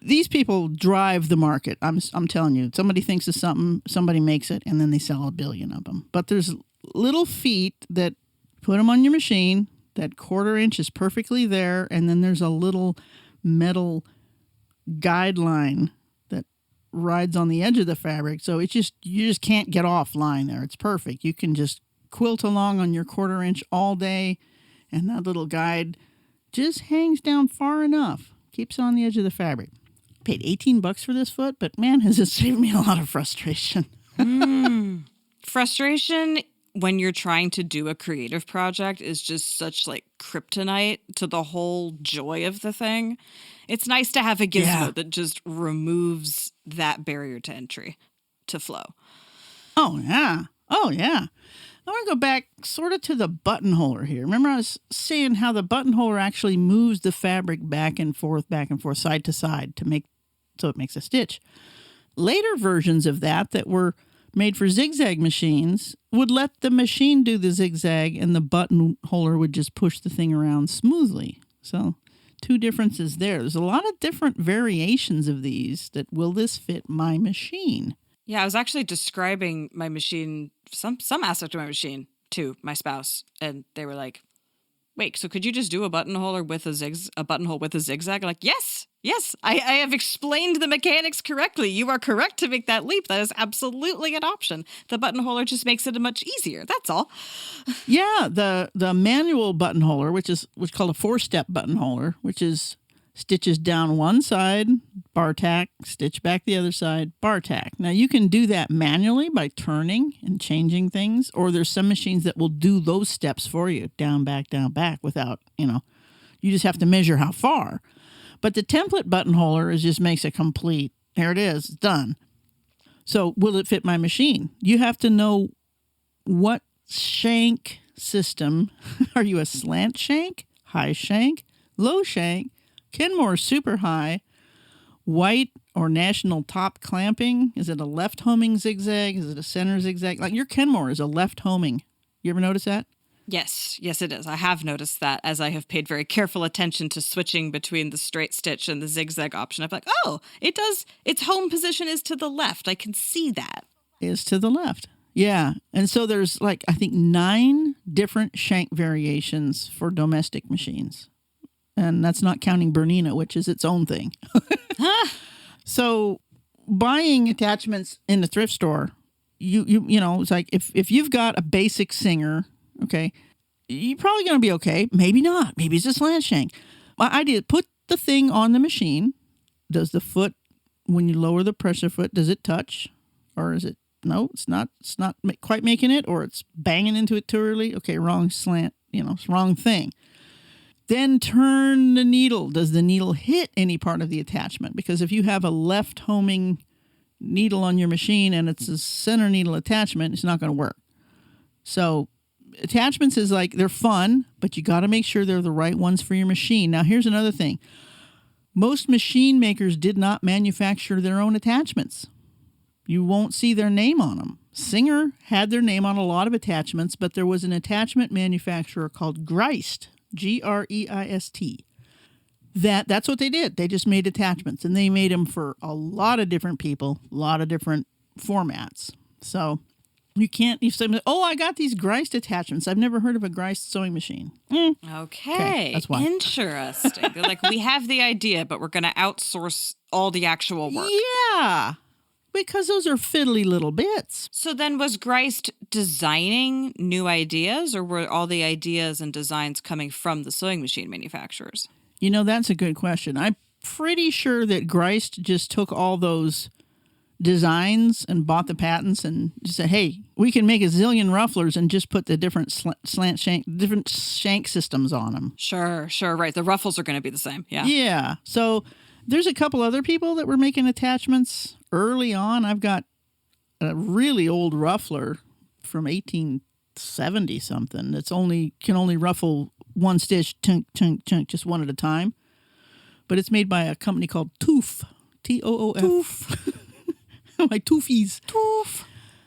These people drive the market. I'm telling you. Somebody thinks of something, somebody makes it, and then they sell a billion of them. But there's little feet that put them on your machine. That 1/4 inch is perfectly there, and then there's a little metal guideline that rides on the edge of the fabric. So you just can't get off line there. It's perfect. You can just quilt along on your 1/4 inch all day, and that little guide just hangs down far enough. Keeps it on the edge of the fabric. Paid $18 for this foot, but man, has it saved me a lot of frustration. Frustration when you're trying to do a creative project is just such like kryptonite to the whole joy of the thing. It's nice to have a gizmo that just removes that barrier to entry, to flow. Oh, yeah. I want to go back sort of to the buttonholer here. Remember I was saying how the buttonholer actually moves the fabric back and forth, side to side so it makes a stitch. Later versions of that were made for zigzag machines would let the machine do the zigzag and the buttonholer would just push the thing around smoothly. So 2 differences there. There's a lot of different variations of these that will this fit my machine? Yeah, I was actually describing my machine, some aspect of my machine to my spouse, and they were like, "Wait, so could you just do a buttonhole with a zigzag?" I'm like, yes, I have explained the mechanics correctly. You are correct to make that leap. That is absolutely an option. The buttonholer just makes it much easier. That's all. Yeah, the manual buttonholer, which is called a 4-step buttonholer, which is stitches down one side, bar tack, stitch back the other side, bar tack. Now, you can do that manually by turning and changing things, or there's some machines that will do those steps for you, down, back, without, you just have to measure how far. But the template buttonholer just makes it complete. There it is, it's done. So, will it fit my machine? You have to know what shank system. Are you a slant shank, high shank, low shank, Kenmore super high, white or national top clamping? Is it a left homing zigzag? Is it a center zigzag? Like your Kenmore is a left homing. You ever notice that? Yes, it is. I have noticed that as I have paid very careful attention to switching between the straight stitch and the zigzag option. I'm like, oh, it does. Its home position is to the left. I can see that. Is to the left. Yeah. And so there's I think 9 different shank variations for domestic machines. And that's not counting Bernina, which is its own thing. So buying attachments in the thrift store, it's like if you've got a basic Singer, okay, you're probably going to be okay. Maybe not. Maybe it's a slant shank. My idea, put the thing on the machine. Does the foot, when you lower the pressure foot, does it touch? Or is it, no, it's not quite making it, or it's banging into it too early? Okay, wrong slant, it's wrong thing. Then turn the needle. Does the needle hit any part of the attachment? Because if you have a left homing needle on your machine and it's a center needle attachment, it's not going to work. So attachments is they're fun, but you got to make sure they're the right ones for your machine. Now, here's another thing. Most machine makers did not manufacture their own attachments. You won't see their name on them. Singer had their name on a lot of attachments, but there was an attachment manufacturer called Greist, Greist. That's what they did. They just made attachments, and they made them for a lot of different people, a lot of different formats. So You can't, you say, oh, I got these Greist attachments. I've never heard of a Greist sewing machine. Okay. That's why. Interesting. Like, we have the idea, but we're going to outsource all the actual work. Yeah, because those are fiddly little bits. So then was Greist designing new ideas, or were all the ideas and designs coming from the sewing machine manufacturers? You know, that's a good question. I'm pretty sure that Greist just took all those designs and bought the patents and just said, hey, we can make a zillion rufflers and just put the different different shank systems on them. Sure, right. The ruffles are going to be the same. Yeah. So there's a couple other people that were making attachments early on. I've got a really old ruffler from 1870 something that's can only ruffle one stitch, chunk, chunk, chunk, just one at a time. But it's made by a company called Toof. Toof. Toof. My toofies. Toof.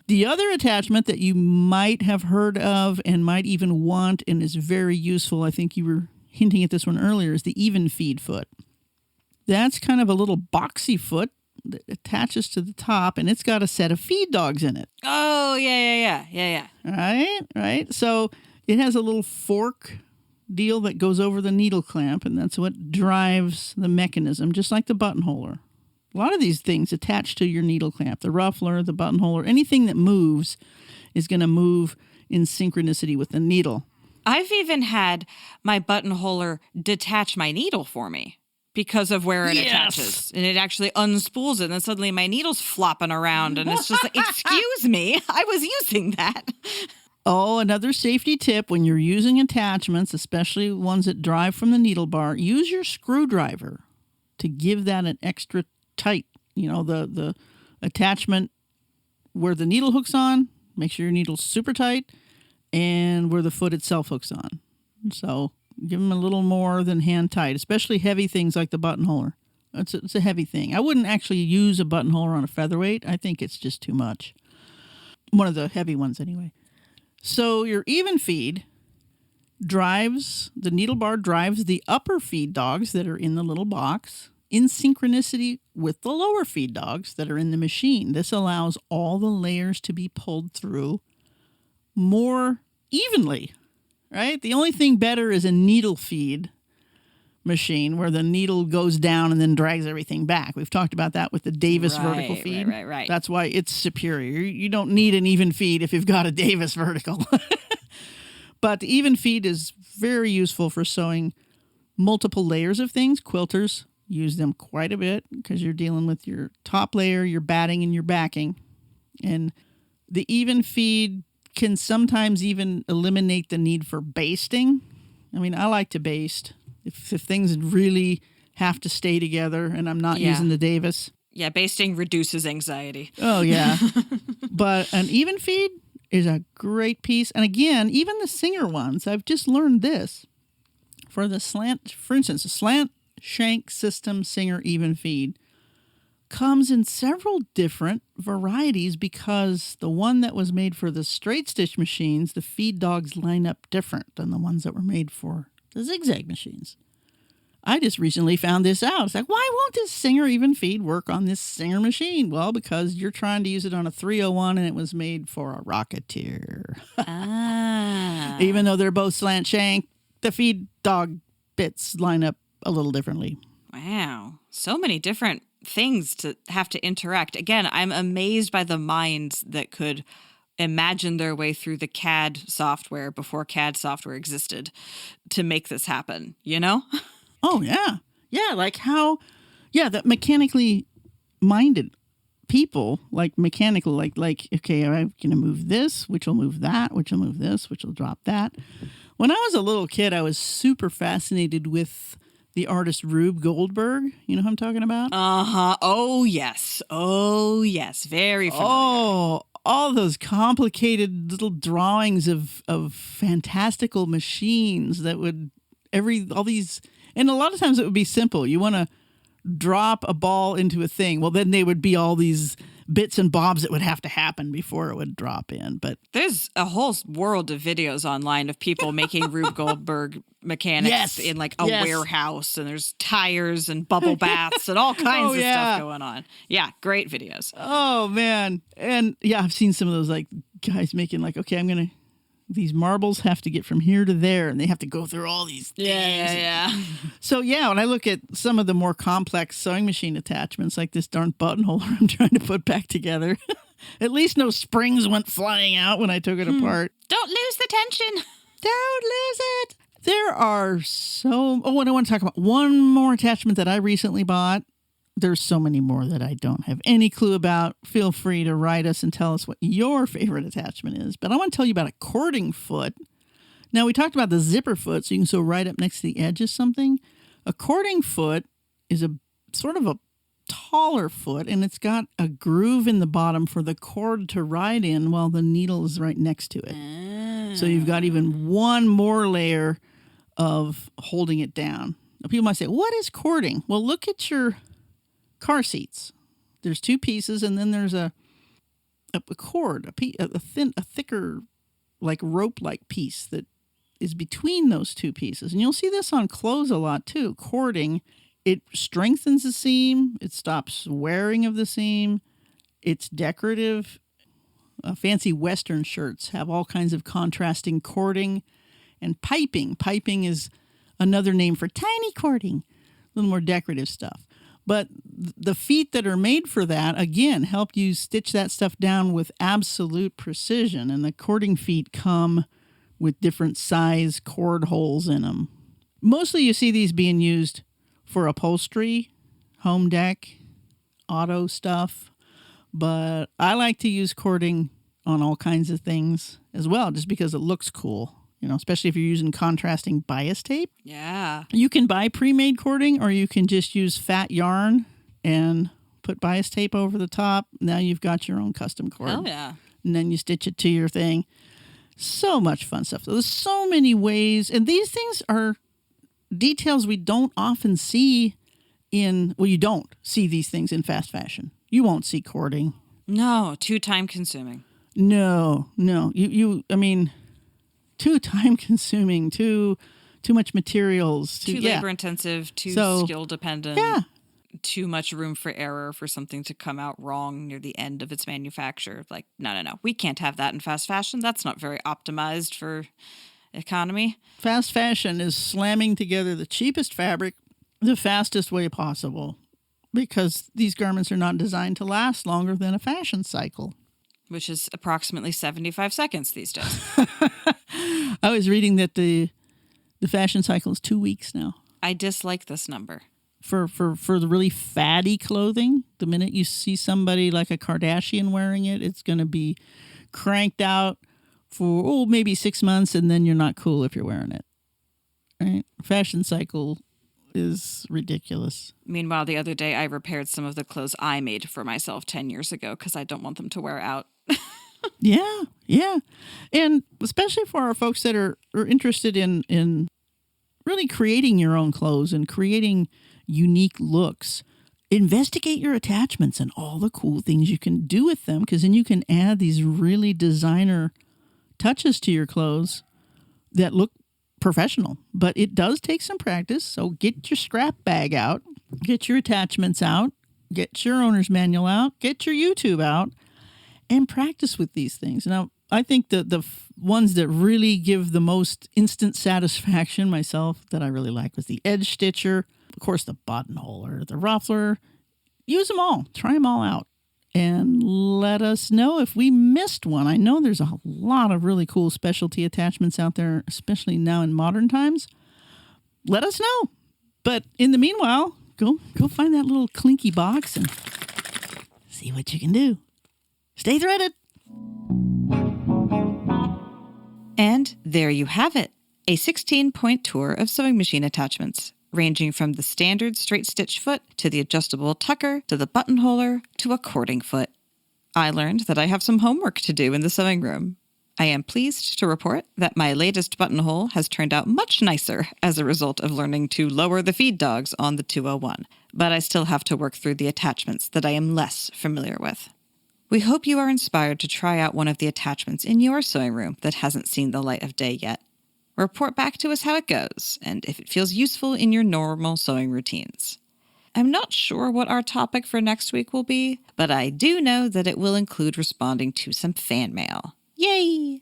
The other attachment that you might have heard of and might even want and is very useful, I think you were hinting at this one earlier, is the even feed foot. That's kind of a little boxy foot that attaches to the top, and it's got a set of feed dogs in it. Oh, yeah. Right. So it has a little fork deal that goes over the needle clamp, and that's what drives the mechanism, just like the buttonholer. A lot of these things attach to your needle clamp. The ruffler, the buttonholer, anything that moves is going to move in synchronicity with the needle. I've even had my buttonholer detach my needle for me because of where it attaches. And it actually unspools it, and then suddenly my needle's flopping around, and it's just like, excuse me, I was using that. Oh, another safety tip when you're using attachments, especially ones that drive from the needle bar, use your screwdriver to give that an extra tight. You know, the attachment where the needle hooks on, make sure your needle's super tight, and where the foot itself hooks on. So give them a little more than hand tight, especially heavy things like the buttonholer. It's a heavy thing. I wouldn't actually use a buttonholer on a featherweight. I think it's just too much. One of the heavy ones anyway. So your even feed the needle bar drives the upper feed dogs that are in the little box in synchronicity with the lower feed dogs that are in the machine. This allows all the layers to be pulled through more evenly, right? The only thing better is a needle feed machine where the needle goes down and then drags everything back. We've talked about that with the Davis vertical feed. Right. That's why it's superior. You don't need an even feed if you've got a Davis vertical. But the even feed is very useful for sewing multiple layers of things. Quilters use them quite a bit because you're dealing with your top layer, your batting, and your backing. And the even feed can sometimes even eliminate the need for basting. I mean, I like to baste if things really have to stay together and I'm not using the Davis. Yeah, basting reduces anxiety. Oh, yeah. But an even feed is a great piece. And again, even the Singer ones, I've just learned this. For instance, a slant shank system Singer even feed comes in several different varieties because the one that was made for the straight stitch machines, the feed dogs line up different than the ones that were made for the zigzag machines. I just recently found this out. It's like, why won't this Singer even feed work on this Singer machine? Well, because you're trying to use it on a 301 and it was made for a Rocketeer. Even though they're both slant shank, the feed dog bits line up a little differently. Wow. So many different things to have to interact. Again, I'm amazed by the minds that could imagine their way through the CAD software before CAD software existed to make this happen, you know? Oh, yeah. Yeah, like how, that mechanically minded people, like mechanical, like, okay, I'm going to move this, which will move that, which will move this, which will drop that. When I was a little kid, I was super fascinated with the artist Rube Goldberg. You know who I'm talking about? Uh-huh. Oh, yes. Very familiar. Oh, all those complicated little drawings of fantastical machines that would and a lot of times it would be simple. You want to drop a ball into a thing. Well, then they would be all these bits and bobs that would have to happen before it would drop in. But there's a whole world of videos online of people making Rube Goldberg mechanics in like a warehouse, and there's tires and bubble baths and all kinds of stuff going on. Yeah, great videos. Oh, man. And yeah, I've seen some of those like guys making like, okay, these marbles have to get from here to there, and they have to go through all these things. Yeah. So, when I look at some of the more complex sewing machine attachments, like this darn buttonhole I'm trying to put back together, at least no springs went flying out when I took it apart. Don't lose the tension. Don't lose it. There are and I want to talk about one more attachment that I recently bought. There's so many more that I don't have any clue about. Feel free to write us and tell us what your favorite attachment is. But I want to tell you about a cording foot. Now, we talked about the zipper foot, so you can sew right up next to the edge of something. A cording foot is a sort of a taller foot, and it's got a groove in the bottom for the cord to ride in while the needle is right next to it. So you've got even one more layer of holding it down. Now, people might say, what is cording? Well, look at your car seats. There's two pieces, and then there's a cord, a thicker, like rope-like piece that is between those two pieces. And you'll see this on clothes a lot too. Cording, it strengthens the seam. It stops wearing of the seam. It's decorative. Fancy Western shirts have all kinds of contrasting cording and piping. Piping is another name for tiny cording, a little more decorative stuff. But the feet that are made for that, again, help you stitch that stuff down with absolute precision. And the cording feet come with different size cord holes in them. Mostly you see these being used for upholstery, home deck, auto stuff. But I like to use cording on all kinds of things as well, just because it looks cool. Especially if you're using contrasting bias tape. Yeah. You can buy pre-made cording, or you can just use fat yarn and put bias tape over the top. Now you've got your own custom cord. Oh, yeah. And then you stitch it to your thing. So much fun stuff. There's so many ways. And these things are details we don't often see you don't see these things in fast fashion. You won't see cording. No, too time consuming. No. Too time consuming, too much materials. Too labor intensive, too skill dependent. Yeah. Too much room for error for something to come out wrong near the end of its manufacture. Like, no. We can't have that in fast fashion. That's not very optimized for economy. Fast fashion is slamming together the cheapest fabric the fastest way possible, because these garments are not designed to last longer than a fashion cycle. Which is approximately 75 seconds these days. I was reading that the fashion cycle is 2 weeks now. I dislike this number. For the really fatty clothing, the minute you see somebody like a Kardashian wearing it, it's going to be cranked out for maybe 6 months, and then you're not cool if you're wearing it. Right? Fashion cycle is ridiculous. Meanwhile, the other day I repaired some of the clothes I made for myself 10 years ago because I don't want them to wear out. Yeah. And especially for our folks that are interested in really creating your own clothes and creating unique looks, investigate your attachments and all the cool things you can do with them, because then you can add these really designer touches to your clothes that look professional. But it does take some practice, so get your scrap bag out, get your attachments out, get your owner's manual out, get your YouTube out, and practice with these things. Now, I think the ones that really give the most instant satisfaction myself that I really like was the edge stitcher, of course the buttonhole or the ruffler. Use them all. Try them all out. And let us know if we missed one. I know there's a lot of really cool specialty attachments out there, especially now in modern times. Let us know. But in the meanwhile, go find that little clinky box and see what you can do. Stay threaded. And there you have it, a 16-point tour of sewing machine attachments, ranging from the standard straight stitch foot to the adjustable tucker to the buttonholer to a cording foot. I learned that I have some homework to do in the sewing room. I am pleased to report that my latest buttonhole has turned out much nicer as a result of learning to lower the feed dogs on the 201, but I still have to work through the attachments that I am less familiar with. We hope you are inspired to try out one of the attachments in your sewing room that hasn't seen the light of day yet. Report back to us how it goes, and if it feels useful in your normal sewing routines. I'm not sure what our topic for next week will be, but I do know that it will include responding to some fan mail. Yay!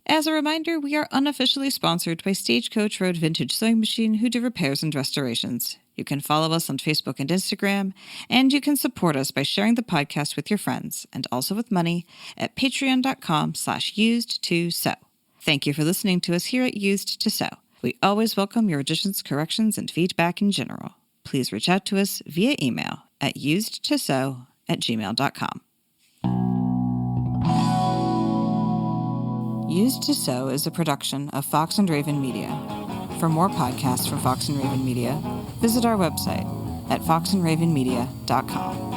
As a reminder, we are unofficially sponsored by Stagecoach Road Vintage Sewing Machine, who do repairs and restorations. You can follow us on Facebook and Instagram, and you can support us by sharing the podcast with your friends, and also with money, at patreon.com/used2sew. Thank you for listening to us here at Used to Sew. We always welcome your additions, corrections, and feedback in general. Please reach out to us via email at usedtosew@gmail.com. Used to Sew is a production of Fox and Raven Media. For more podcasts from Fox and Raven Media, visit our website at foxandravenmedia.com.